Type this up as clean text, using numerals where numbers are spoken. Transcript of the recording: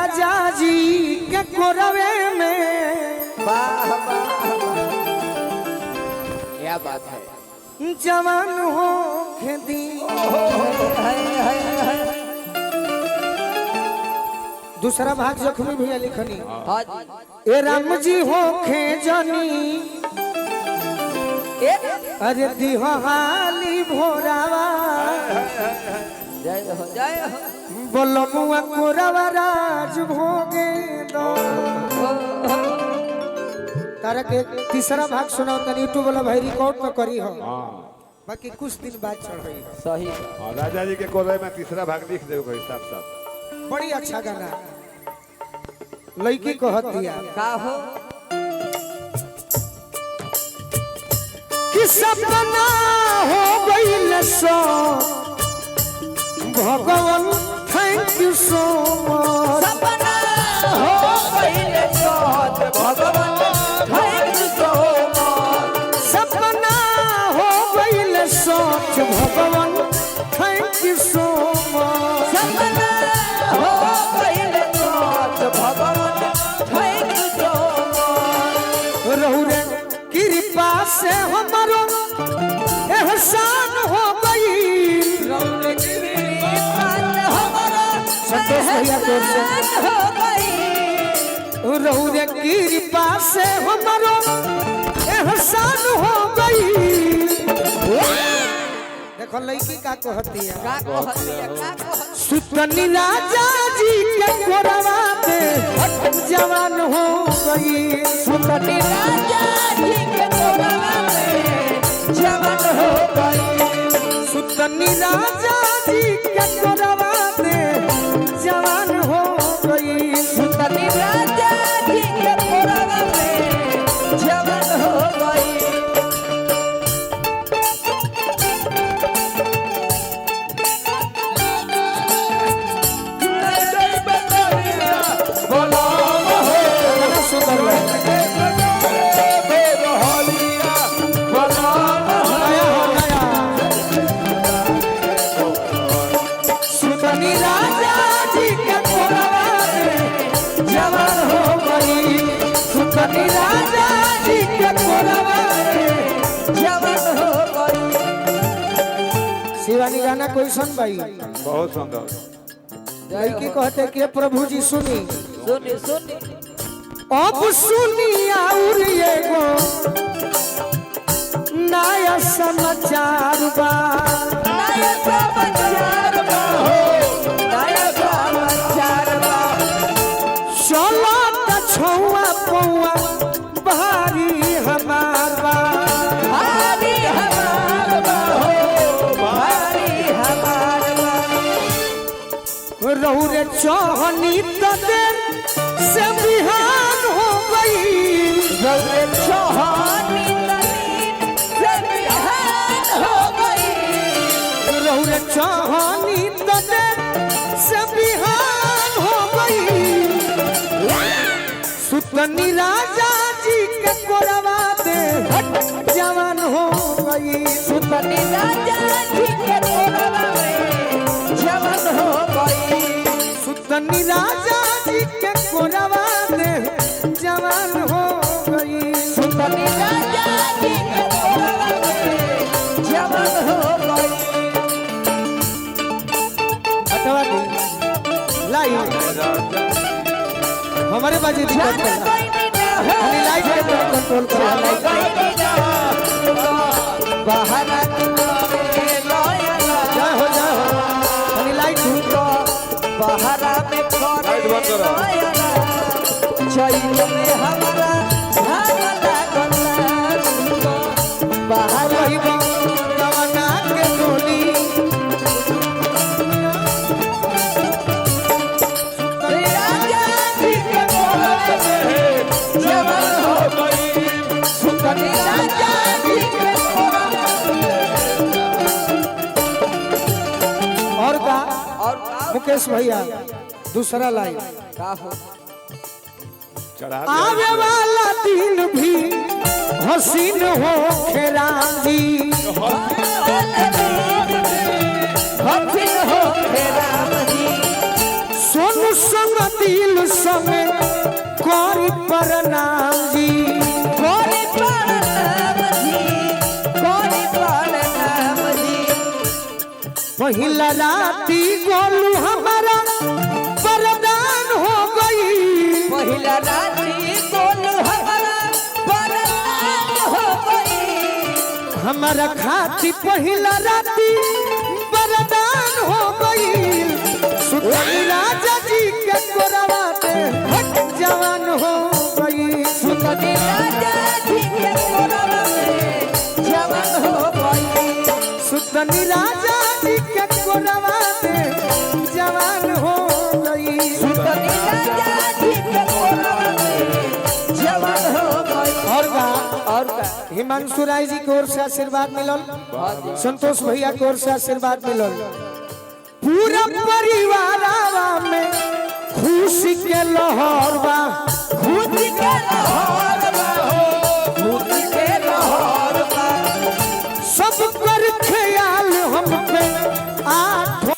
राजा जी के कोरवे में। वाह क्या बात है। जवान हो खेती दूसरा भाग जख्मी भैया लिखनी ए राम जी हो खेजनी अरे दिहाली भोरावा जय हो जय हो बोलो मुआ कोरावा राज भोगे दो। तारा के तीसरा भाग सुनाओ तनी यूट्यूब वाला भाई रिकॉर्ड तो करी हो बाकी कुछ दिन बाद चढ़ाई सही। राजा जी के कोरे में तीसरा भाग लिख दे कोई साफ साफ। बड़ी अच्छा गाना लड़की को हतिया का हो कि सपना हो गइल सो भगवान थैंक यू सो मच। सपना हो गइल सो भगवान थैंक यू सो मच। सपना हो गइल सो भगवान थैंक यू सो मच। सपना हो गइल सो भगवान थैंक यू सो मच। रहु रे कृपा से हमारो एहसान हो गई। संतोष भैया तोर से रहु रे कृपा से हमारो एहसान हो गई। देखो लड़की का कहती है सुतनी राजा जी के कोरवा में जवान हो गई। सुतनी राजा जी के कोरवा में जवान हो गई। सुतनी राजा जी के कोरवा में जवान हो गई। सुतनी राजा जी के कोरवा में जवान हो गई। सुतनी राजा जी के कोरवा में जवान हो गई। सुतनी राजा जी के कोरवा में जवान हो गई। शिवानी गाना कोई सुन भाई बहुत सुंदर। लड़की कहते कि प्रभु जी सुनी सुनी सुनी अब सुनी और एगो नया समाचार बा। नया समाचार बा हो नया समाचार बा। चलो त छौआ पौआ भारी हमार बा। भारी हमार बा हो भारी हमार बा। रहु रे चौहनी तदेर से बिहान हो गई। रौरे चौहानी तनीन से बिहान हो गई। रहु रे चौहनी तदेर से बिहान हो गई। सुतनी राजा जी के कोरवा दे जवान हो गई। सुतनी राजा जी के कोरवा में जवान हो गई। सुतनी राजा जी के कोरवा दे जवान हो गई। सुतनी राजा जी के कोरवा में जवान हो गई। हटवा दे लाई हमारे बाजी दिक्कत जाना करना कोई नहीं हो खाली लाइट के तरफ कंट्रोल करो। जाना कोई नहीं हो बाहर जय हो खाली लाइट बहरा में लाइट बंद करो। चैत में हमारा बाहर वही दवाना के डोली राजा जी के कोरवे में जवान हो गई। सुतनी राजा जी के कोरवे में। और का और मुकेश भैया दूसरा लाइन का हो चढ़ा आवे वाला दिन भी हसीन हो खेराम जी। हसीन हो राम जी। सोनू संग दिल संग करी प्रणाम जी कोरी प्रणाम जी, कोरी प्रणाम जी। पहिला राती गोलू हमारा वरदान हो गई पहिला राती गोलू हमारा वरदान हो गई। हमारा खाती पहिला राती वरदान हो गई सुतनी राजा जी के कोरवा में जवान हो गई सुतनी राजा जी के कोरवा में जवान हो गई। सुतनी राजा जी के कोरवा में जवान हो गई सुतनी राजा जी के कोरवा में जवान हो गई। और का हिमांशु राय जी की ओर से आशीर्वाद मिलल संतोष भैया की ओर से आशीर्वाद मिलल पूरा परिवार में खुशी के लहर बा खुशी के लहर बा हो, खुशी के लहर बा। सब पर ख्याल हम पे आठ